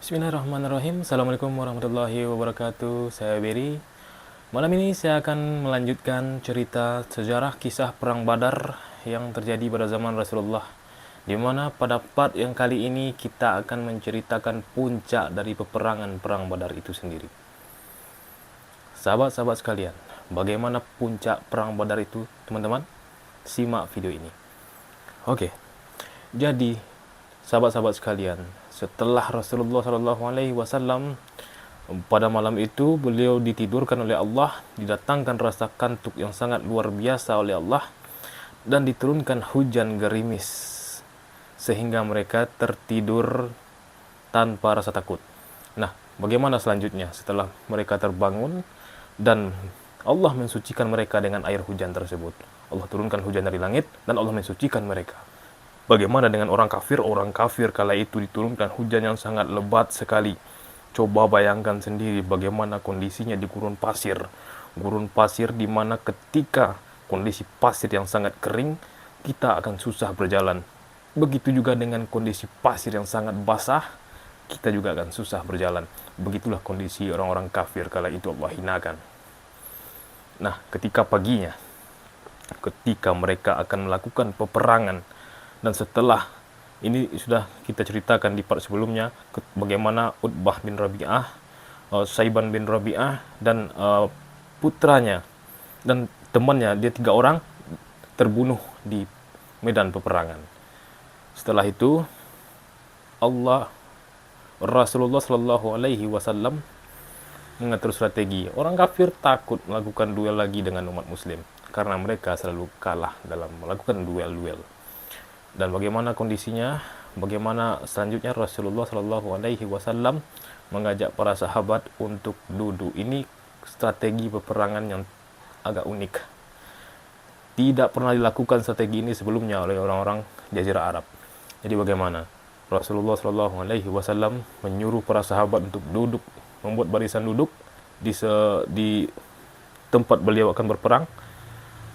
Bismillahirrahmanirrahim. Assalamualaikum warahmatullahi wabarakatuh. Saya Beri. Malam ini saya akan melanjutkan cerita sejarah kisah Perang Badar yang terjadi pada zaman Rasulullah, di mana pada part yang kali ini kita akan menceritakan puncak dari peperangan Perang Badar itu sendiri. Sahabat-sahabat sekalian, bagaimana puncak Perang Badar itu, teman-teman? Simak video ini. Oke, jadi sahabat-sahabat sekalian, setelah Rasulullah SAW pada malam itu beliau ditidurkan oleh Allah, didatangkan rasa kantuk yang sangat luar biasa oleh Allah, dan diturunkan hujan gerimis sehingga mereka tertidur tanpa rasa takut. Nah, bagaimana selanjutnya setelah mereka terbangun dan Allah mensucikan mereka dengan air hujan tersebut? Allah turunkan hujan dari langit dan Allah mensucikan mereka. Bagaimana dengan orang kafir? Orang kafir kala itu diturunkan hujan yang sangat lebat sekali. Coba bayangkan sendiri bagaimana kondisinya di gurun pasir. Gurun pasir di mana ketika kondisi pasir yang sangat kering, kita akan susah berjalan. Begitu juga dengan kondisi pasir yang sangat basah, kita juga akan susah berjalan. Begitulah kondisi orang-orang kafir kala itu Allah hinakan. Nah, ketika paginya, ketika mereka akan melakukan peperangan, dan setelah ini sudah kita ceritakan di part sebelumnya, bagaimana Utbah bin Rabi'ah, Saiban bin Rabi'ah, dan putranya dan temannya, dia 3 orang terbunuh di medan peperangan. Setelah itu Rasulullah Shallallahu Alaihi Wasallam mengatur strategi. Orang kafir takut melakukan duel lagi dengan umat Muslim karena mereka selalu kalah dalam melakukan duel-duel. Dan bagaimana kondisinya? Bagaimana selanjutnya Rasulullah Shallallahu Alaihi Wasallam mengajak para sahabat untuk duduk. Ini strategi peperangan yang agak unik. Tidak pernah dilakukan strategi ini sebelumnya oleh orang-orang Jazirah Arab. Jadi bagaimana? Rasulullah Shallallahu Alaihi Wasallam menyuruh para sahabat untuk duduk, membuat barisan duduk di tempat beliau akan berperang.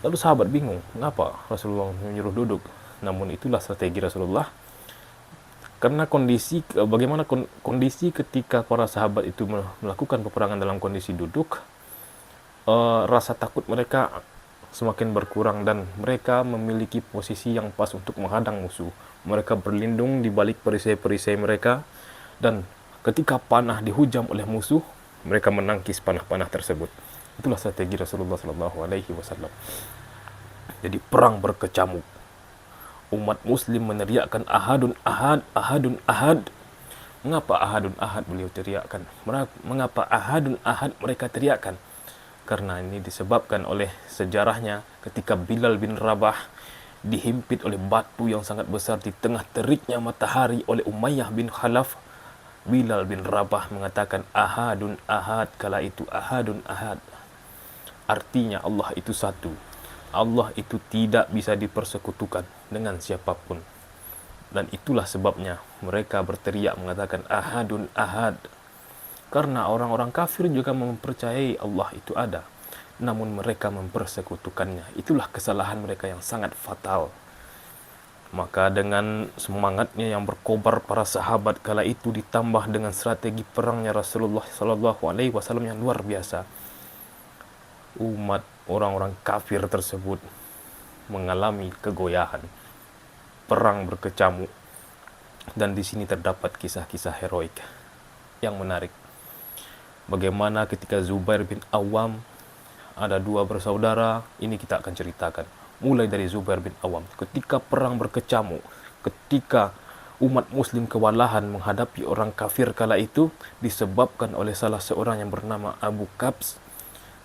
Lalu sahabat bingung, mengapa Rasulullah menyuruh duduk? Namun itulah strategi Rasulullah. Karena bagaimana kondisi ketika para sahabat itu melakukan peperangan dalam kondisi duduk, rasa takut mereka semakin berkurang dan mereka memiliki posisi yang pas untuk menghadang musuh. Mereka berlindung di balik perisai-perisai mereka, dan ketika panah dihujam oleh musuh, mereka menangkis panah-panah tersebut. Itulah strategi Rasulullah SAW. Jadi perang berkecamuk. Umat Muslim meneriakkan ahadun ahad, ahadun ahad. Mengapa ahadun ahad beliau teriakkan? Mengapa ahadun ahad mereka teriakkan? Karena ini disebabkan oleh sejarahnya ketika Bilal bin Rabah dihimpit oleh batu yang sangat besar di tengah teriknya matahari oleh Umayyah bin Khalaf. Bilal bin Rabah mengatakan ahadun ahad kala itu, ahadun ahad. Artinya Allah itu satu. Allah itu tidak bisa dipersekutukan dengan siapapun. Dan itulah sebabnya mereka berteriak mengatakan ahadun ahad. Karena orang-orang kafir juga mempercayai Allah itu ada, namun mereka mempersekutukannya. Itulah kesalahan mereka yang sangat fatal. Maka dengan semangatnya yang berkobar para sahabat kala itu ditambah dengan strategi perangnya Rasulullah SAW yang luar biasa, umat orang-orang kafir tersebut mengalami kegoyahan. Perang berkecamuk, dan di sini terdapat kisah-kisah heroik yang menarik. Bagaimana ketika Zubair bin Awam, ada 2 bersaudara, ini kita akan ceritakan. Mulai dari Zubair bin Awam, ketika perang berkecamuk, ketika umat Muslim kewalahan menghadapi orang kafir kala itu, disebabkan oleh salah seorang yang bernama Abu Kabs.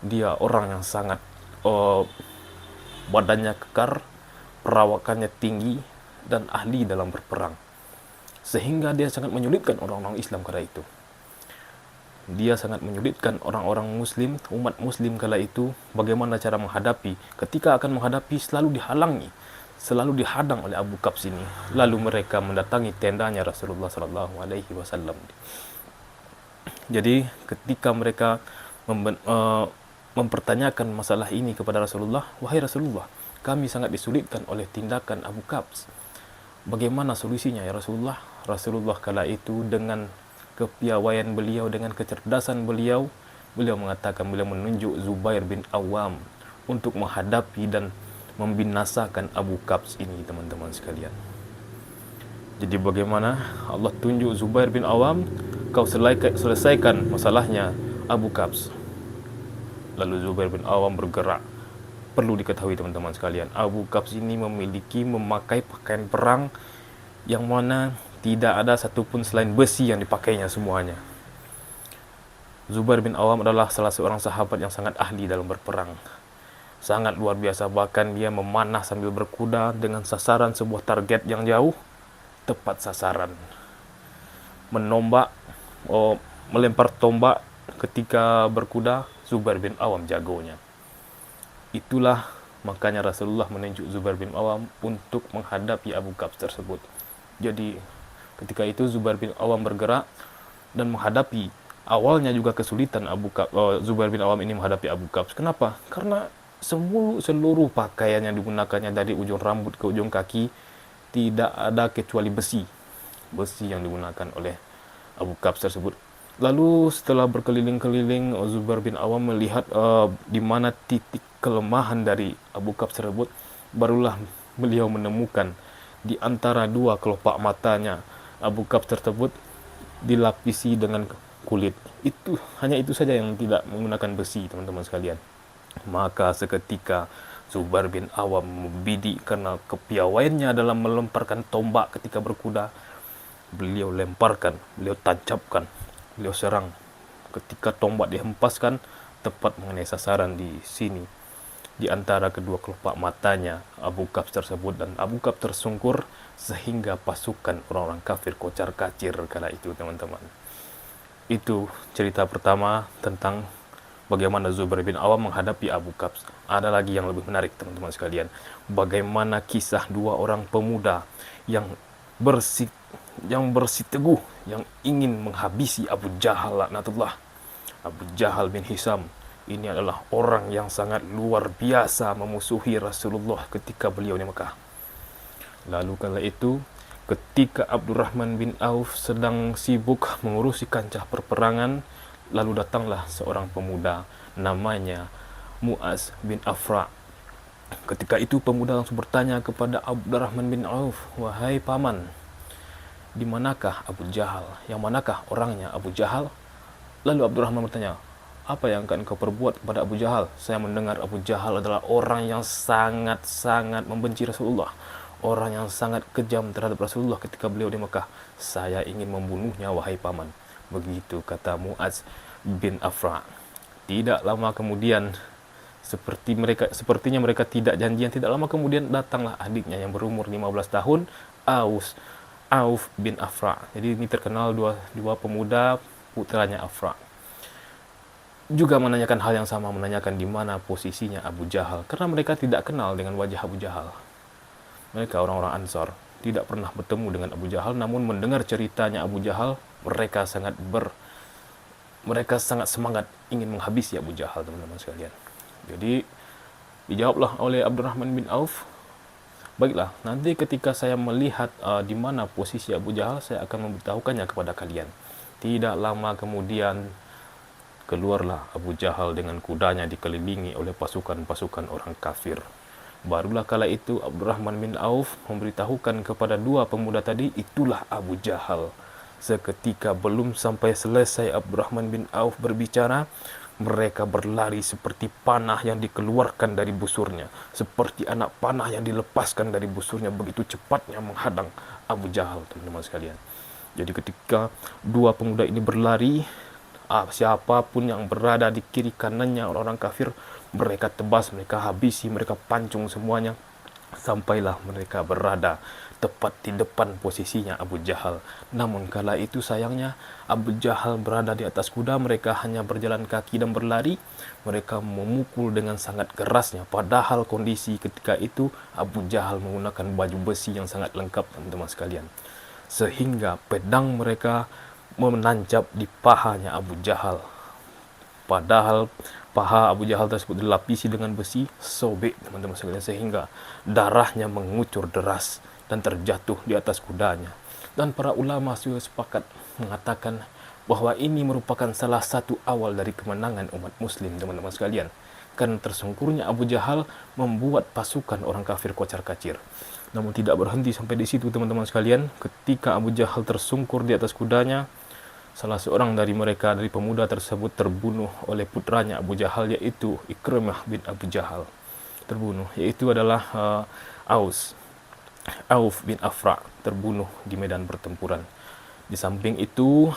Dia orang yang sangat badannya kekar, perawakannya tinggi, dan ahli dalam berperang. Sehingga dia sangat menyulitkan orang-orang Islam kala itu. Dia sangat menyulitkan orang-orang Muslim, umat Muslim kala itu, bagaimana cara menghadapi. Ketika akan menghadapi selalu dihalangi, selalu dihadang oleh Abu Kabs ini. Lalu mereka mendatangi tendanya Rasulullah SAW. Jadi ketika mereka mempertanyakan masalah ini kepada Rasulullah, wahai Rasulullah, kami sangat disulitkan oleh tindakan Abu Kabs. Bagaimana solusinya ya Rasulullah? Rasulullah kala itu dengan kepiawaian beliau, dengan kecerdasan beliau, beliau mengatakan, beliau menunjuk Zubair bin Awam untuk menghadapi dan membinasakan Abu Kabs ini, teman-teman sekalian. Jadi bagaimana Allah tunjuk Zubair bin Awam, kau selesaikan masalahnya Abu Kabs. Lalu Zubair bin Awam bergerak. Perlu diketahui teman-teman sekalian, Abu Kabs ini memakai pakaian perang yang mana tidak ada satupun selain besi yang dipakainya semuanya. Zubair bin Awam adalah salah seorang sahabat yang sangat ahli dalam berperang. Sangat luar biasa, bahkan dia memanah sambil berkuda dengan sasaran sebuah target yang jauh, tepat sasaran. Melempar tombak ketika berkuda, Zubair bin Awam jagonya. Itulah makanya Rasulullah menunjuk Zubair bin Awam untuk menghadapi Abu Kabs tersebut. Jadi ketika itu Zubair bin Awam bergerak dan menghadapi, awalnya juga kesulitan Zubair bin Awam ini menghadapi Abu Kabs. Kenapa? Karena seluruh pakaian yang digunakannya dari ujung rambut ke ujung kaki tidak ada kecuali besi yang digunakan oleh Abu Kabs tersebut. Lalu setelah berkeliling-keliling, Zubair bin Awam melihat di mana titik kelemahan dari Abu Kabs tersebut. Barulah beliau menemukan di antara dua kelopak matanya Abu Kabs tersebut dilapisi dengan kulit. Hanya itu saja yang tidak menggunakan besi, teman-teman sekalian. Maka seketika Zubair bin Awam membidik karena kepiawaiannya dalam melemparkan tombak ketika berkuda. Beliau tancapkan, beliau serang. Ketika tombak dihempaskan, tepat mengenai sasaran di sini, di antara kedua kelopak matanya Abu Kabs tersebut, dan Abu Kabs tersungkur sehingga pasukan orang-orang kafir kocar kacir kala itu, teman-teman. Itu cerita pertama tentang bagaimana Zubair bin Awam menghadapi Abu Kabs. Ada lagi yang lebih menarik, teman-teman sekalian. Bagaimana kisah dua orang pemuda yang bersiteguh, yang ingin menghabisi Abu Jahal laknatullah. Abu Jahal bin Hisam ini adalah orang yang sangat luar biasa memusuhi Rasulullah ketika beliau di Mekah. Lalu kala itu, ketika Abdurrahman bin Auf sedang sibuk mengurusi kancah perperangan, lalu datanglah seorang pemuda namanya Mu'az bin Afra. Ketika itu pemuda langsung bertanya kepada Abdurrahman bin Auf, "Wahai paman, di manakah Abu Jahal? Yang manakah orangnya Abu Jahal?" Lalu Abdurrahman bertanya, "Apa yang akan kau perbuat kepada Abu Jahal? Saya mendengar Abu Jahal adalah orang yang sangat-sangat membenci Rasulullah, orang yang sangat kejam terhadap Rasulullah ketika beliau di Mekah. Saya ingin membunuhnya, wahai paman." Begitu kata Mu'az bin Afra. Tidak lama kemudian, sepertinya mereka tidak janjian, tidak lama kemudian datanglah adiknya yang berumur 15 tahun, Auf bin Afra. Jadi ini terkenal dua pemuda putranya Afra. Juga menanyakan hal yang sama, menanyakan di mana posisinya Abu Jahal, karena mereka tidak kenal dengan wajah Abu Jahal. Mereka orang-orang Ansar tidak pernah bertemu dengan Abu Jahal, namun mendengar ceritanya Abu Jahal, mereka sangat semangat ingin menghabisi Abu Jahal, teman-teman sekalian. Jadi dijawablah oleh Abdurrahman bin Auf, "Baiklah, nanti ketika saya melihat di mana posisi Abu Jahal, saya akan memberitahukannya kepada kalian." Tidak lama kemudian keluarlah Abu Jahal dengan kudanya dikelilingi oleh pasukan-pasukan orang kafir. Barulah kala itu Abdurrahman bin Auf memberitahukan kepada dua pemuda tadi, "Itulah Abu Jahal." Seketika belum sampai selesai Abdurrahman bin Auf berbicara, mereka berlari seperti panah yang dikeluarkan dari busurnya, seperti anak panah yang dilepaskan dari busurnya, begitu cepatnya menghadang Abu Jahal, teman-teman sekalian. Jadi ketika dua pemuda ini berlari, siapapun yang berada di kiri kanannya orang-orang kafir, mereka tebas, mereka habisi, mereka pancung semuanya, sampailah mereka berada tepat di depan posisinya Abu Jahal. Namun kala itu sayangnya Abu Jahal berada di atas kuda, mereka hanya berjalan kaki dan berlari. Mereka memukul dengan sangat kerasnya, padahal kondisi ketika itu Abu Jahal menggunakan baju besi yang sangat lengkap, teman-teman sekalian, sehingga pedang mereka menancap di pahanya Abu Jahal. Padahal paha Abu Jahal tersebut dilapisi dengan besi, sobek, teman-teman sekalian, sehingga darahnya mengucur deras dan terjatuh di atas kudanya. Dan para ulama sudah sepakat mengatakan bahwa ini merupakan salah satu awal dari kemenangan umat muslim, teman-teman sekalian. Karena tersungkurnya Abu Jahal membuat pasukan orang kafir kocar-kacir. Namun tidak berhenti sampai di situ, teman-teman sekalian. Ketika Abu Jahal tersungkur di atas kudanya, salah seorang dari mereka, dari pemuda tersebut, terbunuh oleh putranya Abu Jahal, yaitu Ikrimah bin Abu Jahal. Terbunuh, yaitu adalah Auf bin Afra, terbunuh di medan pertempuran. Di samping itu,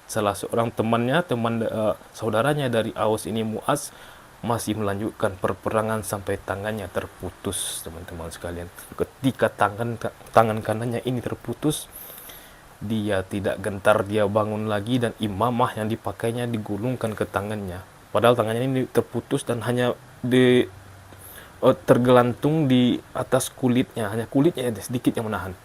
salah seorang saudaranya dari Aus ini, Muaz, masih melanjutkan perperangan sampai tangannya terputus, teman-teman sekalian. Ketika tangan kanannya ini terputus, dia tidak gentar, dia bangun lagi dan imamah yang dipakainya digulungkan ke tangannya. Padahal tangannya ini terputus dan hanya tergelantung di atas kulitnya, hanya kulitnya sedikit yang menahan.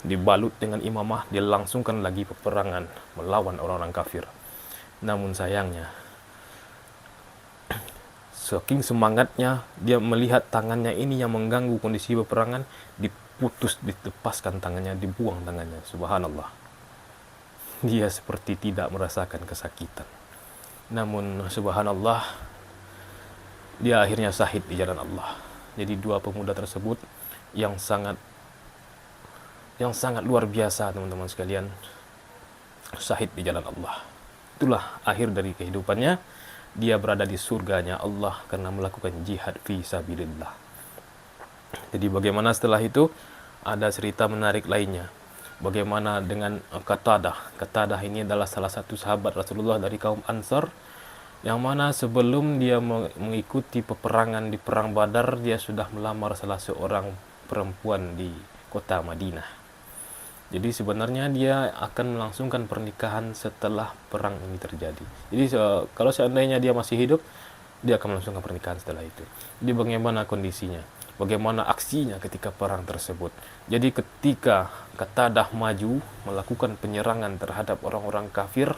Dibalut dengan imamah, dia langsungkan lagi peperangan melawan orang-orang kafir. Namun sayangnya, saking semangatnya, dia melihat tangannya ini yang mengganggu kondisi peperangan, dilepaskan tangannya, dibuang tangannya. Subhanallah. Dia seperti tidak merasakan kesakitan. Namun subhanallah, dia akhirnya syahid di jalan Allah. Jadi dua pemuda tersebut yang sangat luar biasa, teman-teman sekalian, syahid di jalan Allah. Itulah akhir dari kehidupannya. Dia berada di surganya Allah karena melakukan jihad fi sabilillah. Jadi bagaimana setelah itu? Ada cerita menarik lainnya. Bagaimana dengan Qatadah? Qatadah ini adalah salah satu sahabat Rasulullah dari kaum Ansar, yang mana sebelum dia mengikuti peperangan di perang Badar, dia sudah melamar salah seorang perempuan di kota Madinah. Jadi sebenarnya dia akan melangsungkan pernikahan setelah perang ini terjadi. Jadi kalau seandainya dia masih hidup, dia akan melangsungkan pernikahan setelah itu. Jadi bagaimana kondisinya? Bagaimana aksinya ketika perang tersebut? Jadi ketika Qatadah maju melakukan penyerangan terhadap orang-orang kafir,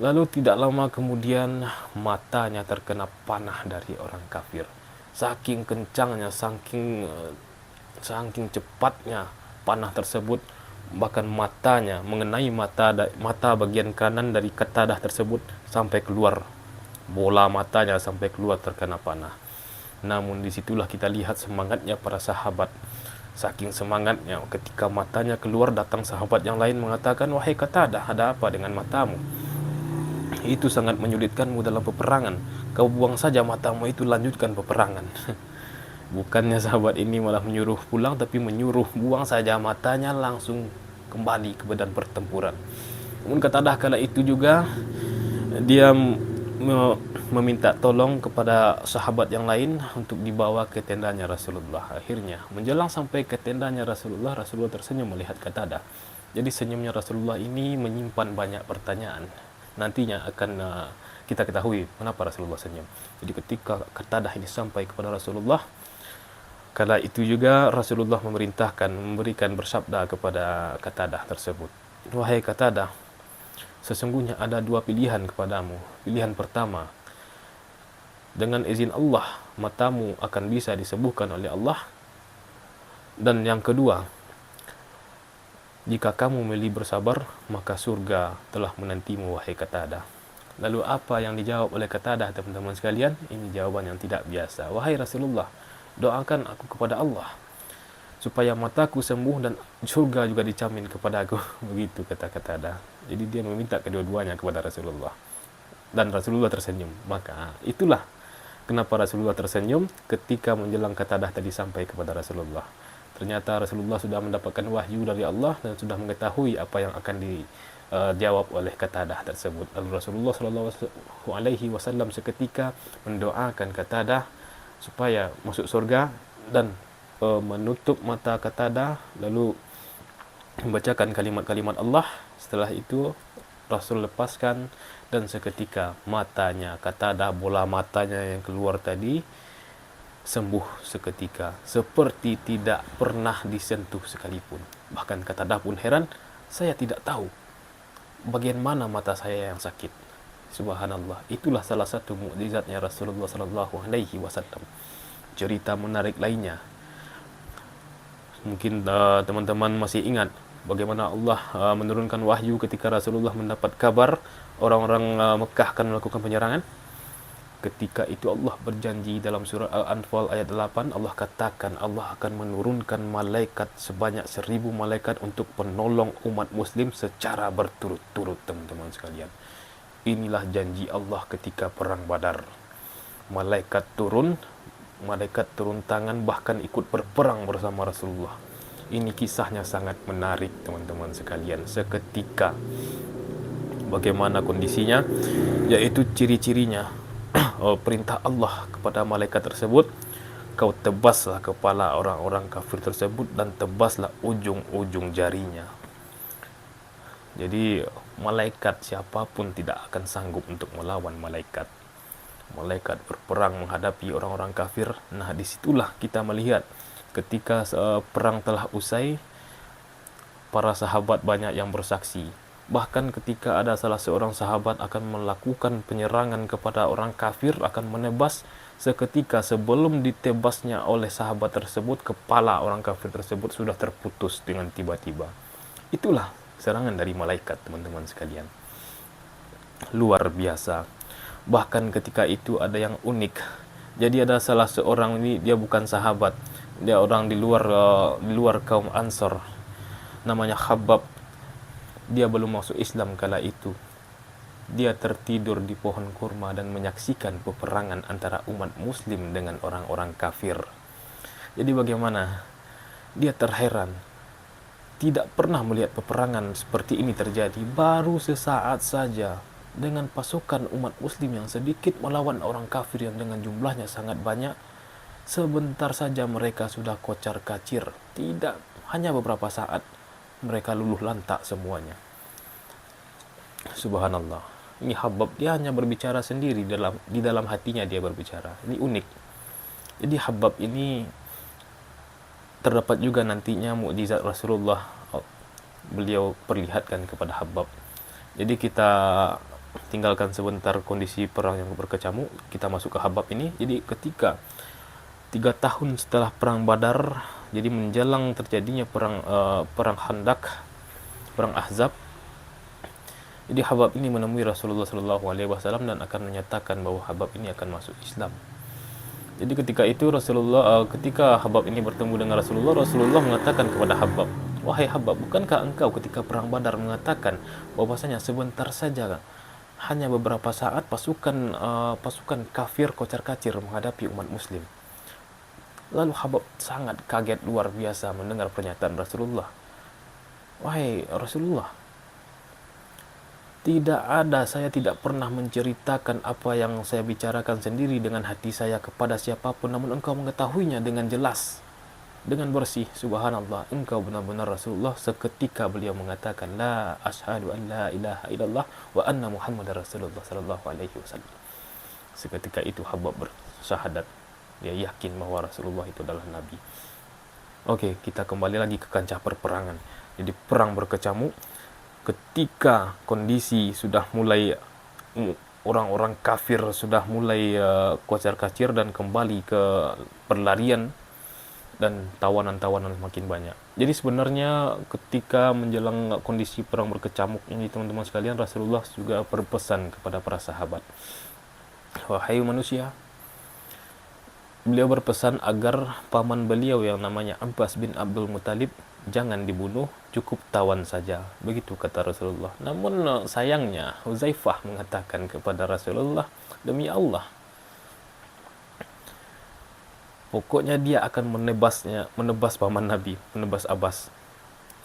lalu tidak lama kemudian matanya terkena panah dari orang kafir. Saking kencangnya, saking cepatnya panah tersebut, bahkan matanya mengenai mata bagian kanan dari Qatadah tersebut sampai keluar, bola matanya sampai keluar terkena panah. Namun disitulah kita lihat semangatnya para sahabat. Saking semangatnya, ketika matanya keluar, datang sahabat yang lain mengatakan, "Wahai Qatadah, ada apa dengan matamu? Itu sangat menyulitkanmu dalam peperangan. Kau buang saja matamu itu, lanjutkan peperangan." Bukannya sahabat ini malah menyuruh pulang, tapi menyuruh buang saja matanya, langsung kembali ke medan pertempuran. Namun Qatadah kala itu juga dia meminta tolong kepada sahabat yang lain untuk dibawa ke tendanya Rasulullah. Akhirnya menjelang sampai ke tendanya Rasulullah, Rasulullah tersenyum melihat Qatadah. Jadi senyumnya Rasulullah ini menyimpan banyak pertanyaan. Nantinya akan kita ketahui kenapa Rasulullah senyum. Jadi ketika Qatadah ini sampai kepada Rasulullah, kala itu juga Rasulullah memberikan bersabda kepada Qatadah tersebut, "Wahai Qatadah, sesungguhnya ada dua pilihan kepadamu. Pilihan pertama, dengan izin Allah, matamu akan bisa disembuhkan oleh Allah. Dan yang kedua, jika kamu memilih bersabar, maka surga telah menantimu, wahai Qatadah." Lalu apa yang dijawab oleh Qatadah, teman-teman sekalian? Ini jawaban yang tidak biasa. "Wahai Rasulullah, doakan aku kepada Allah supaya mataku sembuh dan surga juga dijamin kepadaku." Begitu kata Qatadah. Jadi dia meminta kedua-duanya kepada Rasulullah. Dan Rasulullah tersenyum. Maka itulah kenapa Rasulullah tersenyum ketika menjelang Qatadah tadi sampai kepada Rasulullah. Ternyata Rasulullah sudah mendapatkan wahyu dari Allah dan sudah mengetahui apa yang akan dijawab oleh Qatadah tersebut. Lalu Rasulullah SAW seketika mendoakan Qatadah supaya masuk surga dan menutup mata Qatadah, lalu membacakan kalimat-kalimat Allah. Setelah itu Rasul lepaskan dan seketika matanya Qatadah, bola matanya yang keluar tadi, sembuh seketika, seperti tidak pernah disentuh sekalipun. Bahkan Qatadah pun heran, "Saya tidak tahu bagian mana mata saya yang sakit." Subhanallah, itulah salah satu mukjizatnya Rasulullah SAW. Cerita menarik lainnya, mungkin teman-teman masih ingat Bagaimana Allah menurunkan wahyu ketika Rasulullah mendapat kabar orang-orang Mekah akan melakukan penyerangan. Ketika itu Allah berjanji dalam surah Al-Anfal ayat 8, Allah katakan Allah akan menurunkan malaikat sebanyak 1000 malaikat untuk penolong umat muslim secara berturut-turut, teman-teman sekalian. Inilah janji Allah ketika perang Badar. Malaikat turun tangan, bahkan ikut berperang bersama Rasulullah. Ini kisahnya sangat menarik, teman-teman sekalian. Seketika bagaimana kondisinya, yaitu ciri-cirinya. Perintah Allah kepada malaikat tersebut, kau tebaslah kepala orang-orang kafir tersebut dan tebaslah ujung-ujung jarinya. Jadi malaikat siapapun tidak akan sanggup untuk melawan malaikat. Malaikat berperang menghadapi orang-orang kafir. Nah, disitulah kita melihat ketika perang telah usai, para sahabat banyak yang bersaksi. Bahkan ketika ada salah seorang sahabat akan melakukan penyerangan kepada orang kafir, akan menebas, seketika sebelum ditebasnya oleh sahabat tersebut, kepala orang kafir tersebut sudah terputus dengan tiba-tiba. Itulah serangan dari malaikat, teman-teman sekalian. Luar biasa. Bahkan ketika itu ada yang unik. Jadi ada salah seorang ini, dia bukan sahabat, dia orang di luar kaum Ansor, namanya Khabbab. Dia belum masuk Islam kala itu. Dia tertidur di pohon kurma dan menyaksikan peperangan antara umat muslim dengan orang-orang kafir. Jadi bagaimana? Dia terheran. Tidak pernah melihat peperangan seperti ini terjadi. Baru sesaat saja dengan pasukan umat muslim yang sedikit melawan orang kafir yang dengan jumlahnya sangat banyak. Sebentar saja mereka sudah kocar kacir. Tidak hanya beberapa saat, mereka luluh lantak semuanya. Subhanallah. Ini Khabbab, dia hanya berbicara sendiri, di dalam hatinya dia berbicara. Ini unik. Jadi Khabbab ini terdapat juga nantinya mukjizat Rasulullah, beliau perlihatkan kepada Khabbab. Jadi kita tinggalkan sebentar kondisi perang yang berkecamuk, kita masuk ke Khabbab ini. Jadi ketika 3 tahun setelah perang Badar, jadi menjelang terjadinya perang Khandak, perang Ahzab. Jadi Khabbab ini menemui Rasulullah SAW dan akan menyatakan bahwa Khabbab ini akan masuk Islam. Jadi ketika itu ketika Khabbab ini bertemu dengan Rasulullah mengatakan kepada Khabbab, "Wahai Khabbab, bukankah engkau ketika perang Badar mengatakan bahwasanya sebentar saja, hanya beberapa saat pasukan kafir kocar-kacir menghadapi umat muslim?" Lalu Khabbab sangat kaget luar biasa mendengar pernyataan Rasulullah. "Wahai Rasulullah, saya tidak pernah menceritakan apa yang saya bicarakan sendiri dengan hati saya kepada siapapun, namun engkau mengetahuinya dengan jelas, dengan bersih. Subhanallah, engkau benar-benar Rasulullah." Seketika beliau mengatakan, "La asyhadu an la ilaha illallah wa anna Muhammadar Rasulullah sallallahu alaihi wasallam." Seketika itu Khabbab bersyahadat. Dia yakin bahwa Rasulullah itu adalah Nabi. Oke, kita kembali lagi ke kancah perperangan. Jadi perang berkecamuk. Ketika kondisi sudah mulai, orang-orang kafir sudah mulai kocar-kacir dan kembali ke perlarian, dan tawanan-tawanan makin banyak. Jadi sebenarnya ketika menjelang kondisi perang berkecamuk ini, teman-teman sekalian, Rasulullah juga berpesan kepada para sahabat, "Wahai manusia," beliau berpesan agar paman beliau yang namanya Abbas bin Abdul Muttalib jangan dibunuh, cukup tawan saja. Begitu kata Rasulullah. Namun sayangnya Huzaifah mengatakan kepada Rasulullah, "Demi Allah, pokoknya dia akan menebas paman Nabi, menebas Abbas."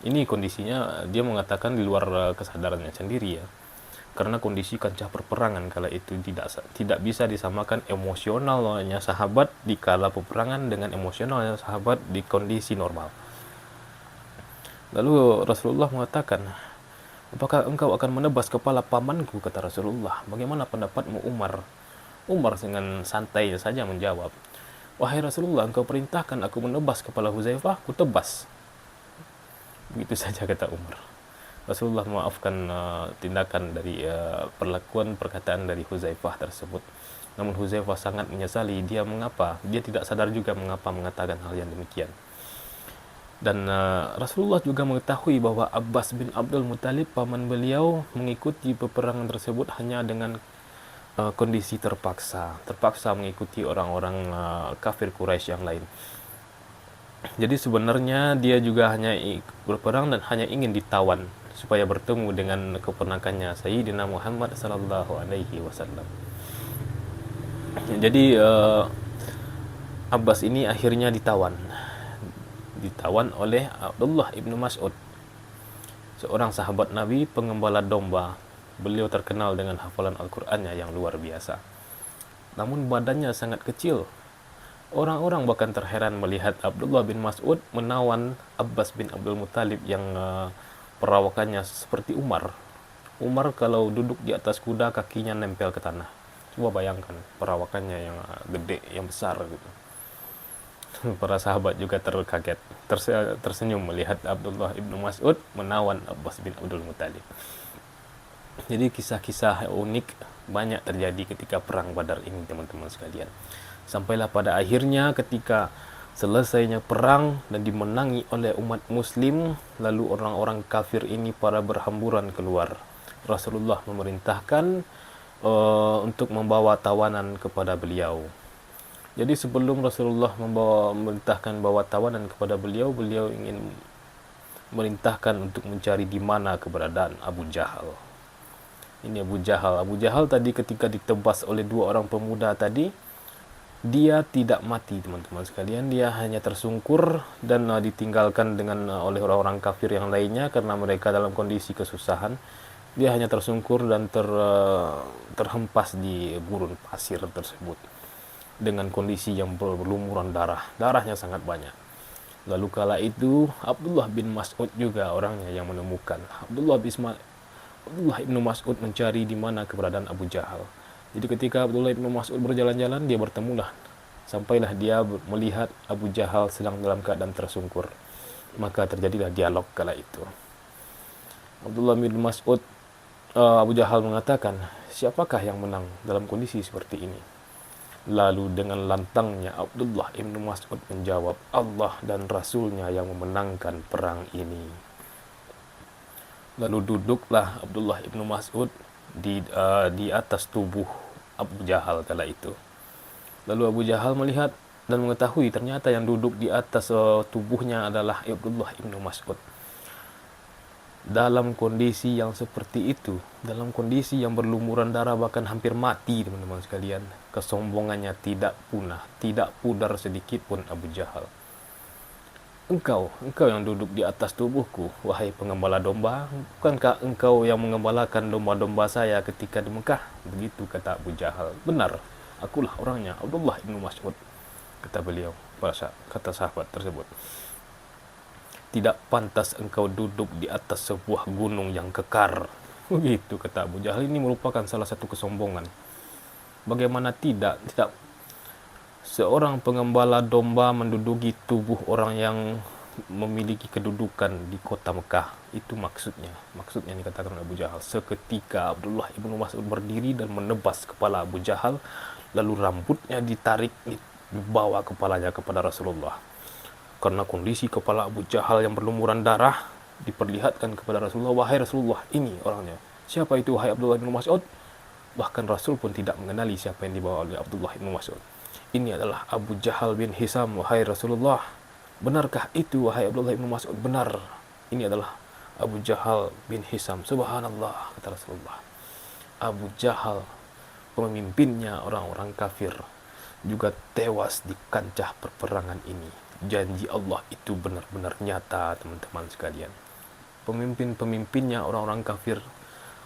Ini kondisinya dia mengatakan di luar kesadarannya sendiri ya. Karena kondisi kancah perperangan kala itu tidak bisa disamakan emosionalnya sahabat di kala peperangan dengan emosionalnya sahabat di kondisi normal. Lalu Rasulullah mengatakan, "Apakah engkau akan menebas kepala pamanku?" kata Rasulullah. "Bagaimana pendapatmu Umar?" Umar dengan santai saja menjawab, "Wahai Rasulullah, engkau perintahkan aku menebas kepala Huzaifah, ku tebas." Begitu saja kata Umar. Rasulullah memaafkan tindakan dari perkataan dari Huzaifah tersebut. Namun Huzaifah sangat menyesali. Dia tidak sadar juga mengapa mengatakan hal yang demikian. Dan Rasulullah juga mengetahui bahwa Abbas bin Abdul Muthalib, paman beliau, mengikuti peperangan tersebut hanya dengan kondisi terpaksa mengikuti orang-orang kafir Quraisy yang lain. Jadi sebenarnya dia juga hanya berperang dan hanya ingin ditawan supaya bertemu dengan keponakannya Sayyidina Muhammad sallallahu alaihi wasallam. Jadi Abbas ini akhirnya ditawan oleh Abdullah ibnu Mas'ud, seorang sahabat Nabi, pengembala domba. Beliau terkenal dengan hafalan Al-Qur'annya yang luar biasa. Namun badannya sangat kecil. Orang-orang bahkan terheran melihat Abdullah bin Mas'ud menawan Abbas bin Abdul Muthalib yang perawakannya seperti Umar. Umar kalau duduk di atas kuda kakinya nempel ke tanah. Coba bayangkan perawakannya yang gede, yang besar gitu. Para sahabat juga terkaget, tersenyum melihat Abdullah ibnu Mas'ud menawan Abbas bin Abdul Muthalib. Jadi kisah-kisah unik banyak terjadi ketika perang Badar ini, teman-teman sekalian. Sampailah pada akhirnya ketika selesainya perang dan dimenangi oleh umat muslim, lalu orang-orang kafir ini pada berhamburan keluar. Rasulullah memerintahkan untuk membawa tawanan kepada beliau. Jadi sebelum Rasulullah memerintahkan bawa tawanan kepada beliau, beliau ingin memerintahkan untuk mencari di mana keberadaan Abu Jahal. Ini Abu Jahal. Abu Jahal tadi ketika ditebas oleh dua orang pemuda tadi, dia tidak mati, teman-teman sekalian. Dia hanya tersungkur dan ditinggalkan oleh orang-orang kafir yang lainnya karena mereka dalam kondisi kesusahan. Dia hanya tersungkur dan terhempas di gurun pasir tersebut dengan kondisi yang berlumuran darah. Darahnya sangat banyak. Lalu kala itu Abdullah bin Mas'ud juga orangnya yang menemukan. Abdullah ibnu Mas'ud mencari di mana keberadaan Abu Jahal. Jadi ketika Abdullah ibnu Mas'ud berjalan-jalan, dia bertemulah. Sampailah dia melihat Abu Jahal sedang dalam keadaan tersungkur. Maka terjadilah dialog kala itu. Abdullah bin Mas'ud, Abu Jahal mengatakan, siapakah yang menang dalam kondisi seperti ini? Lalu dengan lantangnya Abdullah ibnu Mas'ud menjawab, Allah dan Rasulnya yang memenangkan perang ini. Lalu duduklah Abdullah ibnu Mas'ud di atas tubuh Abu Jahal kala itu. Lalu Abu Jahal melihat dan mengetahui ternyata yang duduk di atas tubuhnya adalah Abdullah ibnu Mas'ud. Dalam kondisi yang seperti itu, dalam kondisi yang berlumuran darah, bahkan hampir mati, teman-teman sekalian, kesombongannya tidak punah, tidak pudar sedikit pun Abu Jahal. Engkau yang duduk di atas tubuhku, wahai pengembala domba, bukankah engkau yang mengembalakan domba-domba saya ketika di Mekah? Begitu kata Abu Jahal. Benar, akulah orangnya, Abdullah ibnu Mas'ud, kata beliau, kata sahabat tersebut. Tidak pantas engkau duduk di atas sebuah gunung yang kekar. Begitu kata Abu Jahal. Ini merupakan salah satu kesombongan. Bagaimana tidak seorang pengembala domba menduduki tubuh orang yang memiliki kedudukan di kota Mekah. Itu maksudnya dikatakan oleh Abu Jahal. Seketika Abdullah ibnu Mas'ud berdiri dan menebas kepala Abu Jahal, lalu rambutnya ditarik, dibawa kepalanya kepada Rasulullah. Karena kondisi kepala Abu Jahal yang berlumuran darah, diperlihatkan kepada Rasulullah, wahai Rasulullah, ini orangnya. Siapa itu, wahai Abdullah bin Mas'ud? Bahkan Rasul pun tidak mengenali siapa yang dibawa oleh Abdullah bin Mas'ud. Ini adalah Abu Jahal bin Hisam, wahai Rasulullah. Benarkah itu, wahai Abdullah bin Mas'ud? Benar. Ini adalah Abu Jahal bin Hisam. Subhanallah, kata Rasulullah. Abu Jahal, pemimpinnya orang-orang kafir, juga tewas di kancah perperangan ini. Janji Allah itu benar-benar nyata, teman-teman sekalian. Pemimpin-pemimpinnya orang-orang kafir,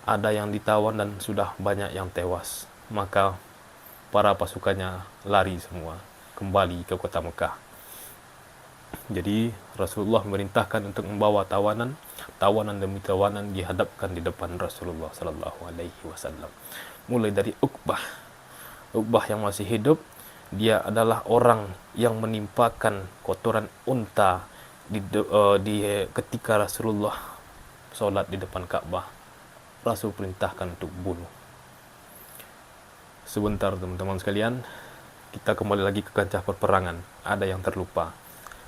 ada yang ditawan dan sudah banyak yang tewas. Maka para pasukannya lari semua kembali ke kota Mekah. Jadi Rasulullah memerintahkan untuk membawa tawanan demi tawanan dihadapkan di depan Rasulullah sallallahu alaihi wasallam. Mulai dari Uqbah yang masih hidup. Dia adalah orang yang menimpakan kotoran unta ketika Rasulullah sholat di depan Ka'bah. Rasul perintahkan untuk bunuh. Sebentar teman-teman sekalian, kita kembali lagi ke kancah perperangan. Ada yang terlupa.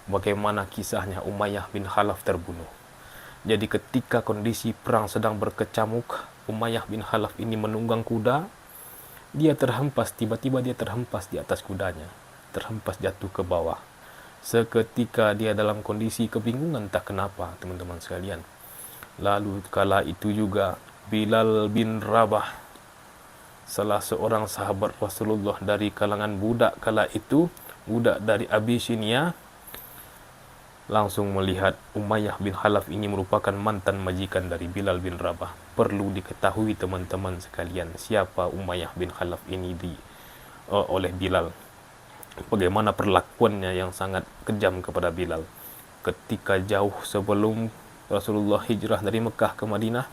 bagaimana kisahnya Umayyah bin Khalaf terbunuh. Jadi ketika kondisi perang sedang berkecamuk, Umayyah bin Khalaf ini menunggang kuda, dia terhempas, tiba-tiba dia terhempas di atas kudanya, terhempas jatuh ke bawah. Seketika dia dalam kondisi kebingungan, tak kenapa teman-teman sekalian. Lalu kala itu juga Bilal bin Rabah, salah seorang sahabat Rasulullah dari kalangan budak kala itu, budak dari Abyssinia, langsung melihat Umayyah bin Khalaf ini merupakan mantan majikan dari Bilal bin Rabah. Perlu diketahui teman-teman sekalian, siapa Umayyah bin Khalaf ini oleh Bilal. Bagaimana perlakuannya yang sangat kejam kepada Bilal. Ketika jauh sebelum Rasulullah hijrah dari Mekah ke Madinah,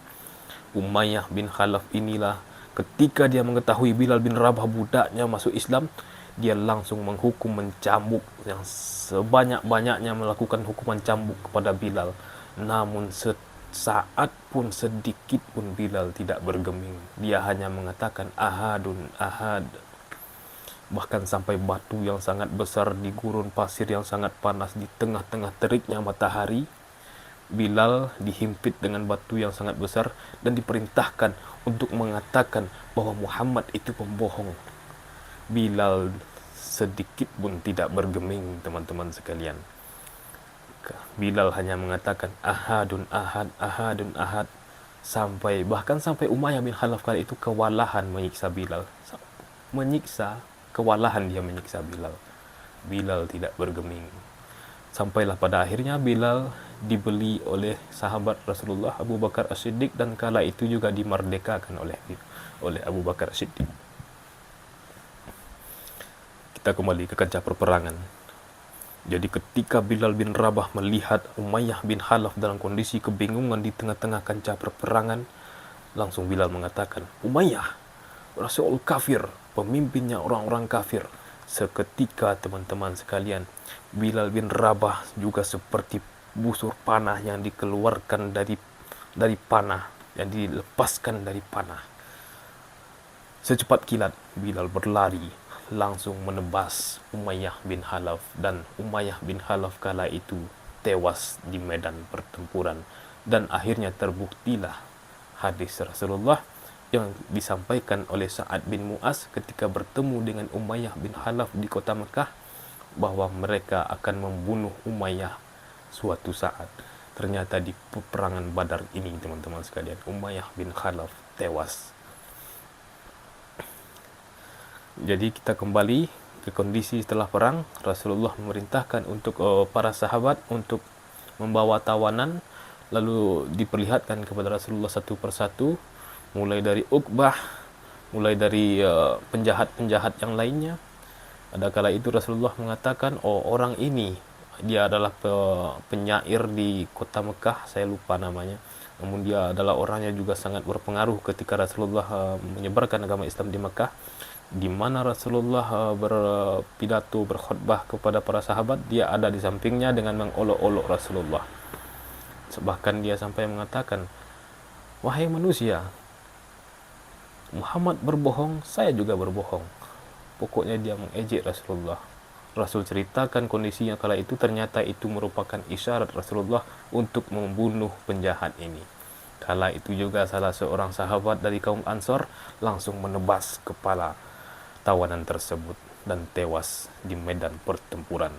Umayyah bin Khalaf inilah ketika dia mengetahui Bilal bin Rabah budaknya masuk Islam, dia langsung menghukum mencambuk yang sebanyak-banyaknya, melakukan hukuman cambuk kepada Bilal. Namun sesaat pun, sedikit pun Bilal tidak bergeming. Dia hanya mengatakan ahadun ahad. Bahkan sampai batu yang sangat besar di gurun pasir yang sangat panas, di tengah-tengah teriknya matahari, Bilal dihimpit dengan batu yang sangat besar dan diperintahkan untuk mengatakan bahwa Muhammad itu pembohong. Bilal sedikit pun tidak bergeming teman-teman sekalian. Bilal hanya mengatakan ahadun ahad, ahadun ahad, bahkan sampai Umayyah bin Khalaf kali itu kewalahan menyiksa Bilal. Kewalahan dia menyiksa Bilal. Bilal tidak bergeming. Sampailah pada akhirnya Bilal dibeli oleh sahabat Rasulullah Abu Bakar As-Siddiq, dan kala itu juga dimerdekakan oleh Abu Bakar As-Siddiq. Kita kembali ke kancah perperangan. Jadi ketika Bilal bin Rabah melihat Umayyah bin Khalaf dalam kondisi kebingungan di tengah-tengah kancah perperangan, langsung Bilal mengatakan, Umayyah, Rasul kafir, pemimpinnya orang-orang kafir. Seketika teman-teman sekalian, Bilal bin Rabah juga seperti busur panah yang dikeluarkan dari panah, yang dilepaskan dari panah. Secepat kilat Bilal berlari langsung menebas Umayyah bin Khalaf, dan Umayyah bin Khalaf kala itu tewas di medan pertempuran. Dan akhirnya terbuktilah hadis Rasulullah yang disampaikan oleh Sa'ad bin Mu'az ketika bertemu dengan Umayyah bin Khalaf di kota Mekah, bahwa mereka akan membunuh Umayyah suatu saat. Ternyata di peperangan Badar ini teman-teman sekalian, Umayyah bin Khalaf tewas. Jadi kita kembali ke kondisi setelah perang. Rasulullah memerintahkan untuk para sahabat untuk membawa tawanan, lalu diperlihatkan kepada Rasulullah satu persatu, mulai dari Uqbah, mulai dari penjahat-penjahat yang lainnya. Ada kala itu Rasulullah mengatakan, orang ini dia adalah penyair di kota Mekah, saya lupa namanya, namun dia adalah orang yang juga sangat berpengaruh ketika Rasulullah menyebarkan agama Islam di Mekah, di mana Rasulullah berpidato, berkhutbah kepada para sahabat, dia ada di sampingnya dengan mengolok-olok Rasulullah. Bahkan dia sampai mengatakan, wahai manusia, Muhammad berbohong, saya juga berbohong. Pokoknya dia mengejek Rasulullah. Rasul ceritakan kondisinya kala itu, ternyata itu merupakan isyarat Rasulullah untuk membunuh penjahat ini. Kala itu juga salah seorang sahabat dari kaum Ansor langsung menebas kepala tawanan tersebut dan tewas di medan pertempuran.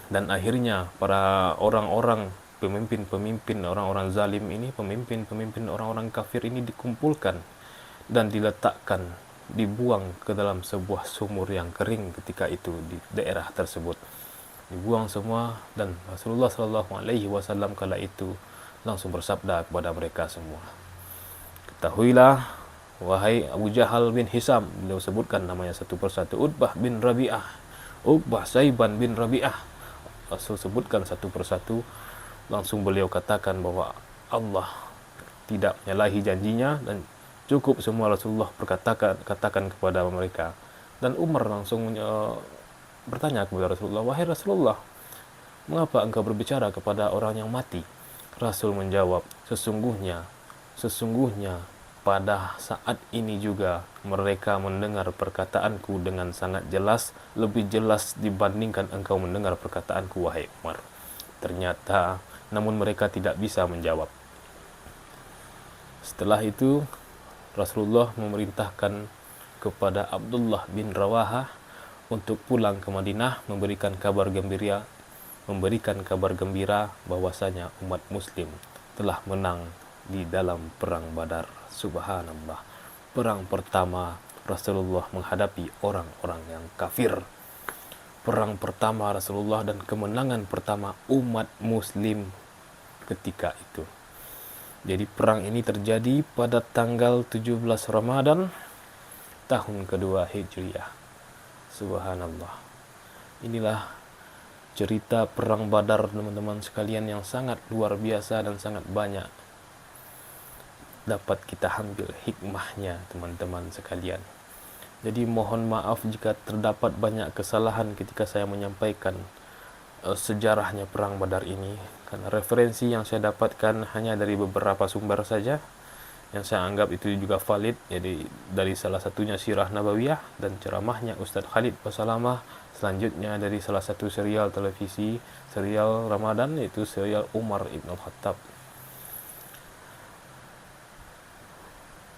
Dan akhirnya para orang-orang pemimpin-pemimpin orang-orang zalim ini, pemimpin-pemimpin orang-orang kafir ini dikumpulkan dan diletakkan, dibuang ke dalam sebuah sumur yang kering ketika itu di daerah tersebut. Dibuang semua, dan Rasulullah SAW kala itu langsung bersabda kepada mereka semua, ketahuilah wahai Abu Jahal bin Hisam, beliau sebutkan namanya satu persatu, Utbah bin Rabi'ah, Uqbah Saiban bin Rabi'ah, Rasul sebutkan satu persatu. Langsung beliau katakan bahwa Allah tidak menyalahi janjinya, dan cukup semua Rasulullah katakan kepada mereka. Dan Umar langsung bertanya kepada Rasulullah, wahai Rasulullah, mengapa engkau berbicara kepada orang yang mati? Rasul menjawab, sesungguhnya pada saat ini juga mereka mendengar perkataanku dengan sangat jelas, lebih jelas dibandingkan engkau mendengar perkataanku, wahai Umar. Ternyata, namun mereka tidak bisa menjawab. Setelah itu, Rasulullah memerintahkan kepada Abdullah bin Rawahah untuk pulang ke Madinah, memberikan kabar gembira bahwasanya umat muslim telah menang di dalam perang Badar. Subhanallah. Perang pertama Rasulullah menghadapi orang-orang yang kafir. Perang pertama Rasulullah dan kemenangan pertama umat muslim ketika itu. Jadi perang ini terjadi pada tanggal 17 Ramadan tahun kedua Hijriah. Subhanallah. Inilah cerita perang Badar teman-teman sekalian yang sangat luar biasa dan sangat banyak dapat kita ambil hikmahnya teman-teman sekalian. Jadi mohon maaf jika terdapat banyak kesalahan ketika saya menyampaikan sejarahnya perang Badar ini, karena referensi yang saya dapatkan hanya dari beberapa sumber saja yang saya anggap itu juga valid, jadi dari salah satunya Sirah Nabawiyah dan ceramahnya Ustadz Khalid Basalamah, selanjutnya dari salah satu serial televisi, serial Ramadan, yaitu serial Umar Ibn Khattab.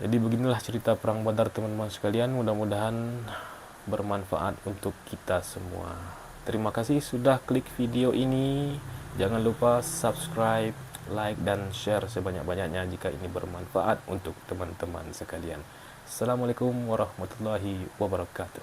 Jadi beginilah cerita perang Badar teman-teman sekalian, mudah-mudahan bermanfaat untuk kita semua. Terima kasih sudah klik video ini. Jangan lupa subscribe, like, dan share sebanyak-banyaknya jika ini bermanfaat untuk teman-teman sekalian. Assalamualaikum warahmatullahi wabarakatuh.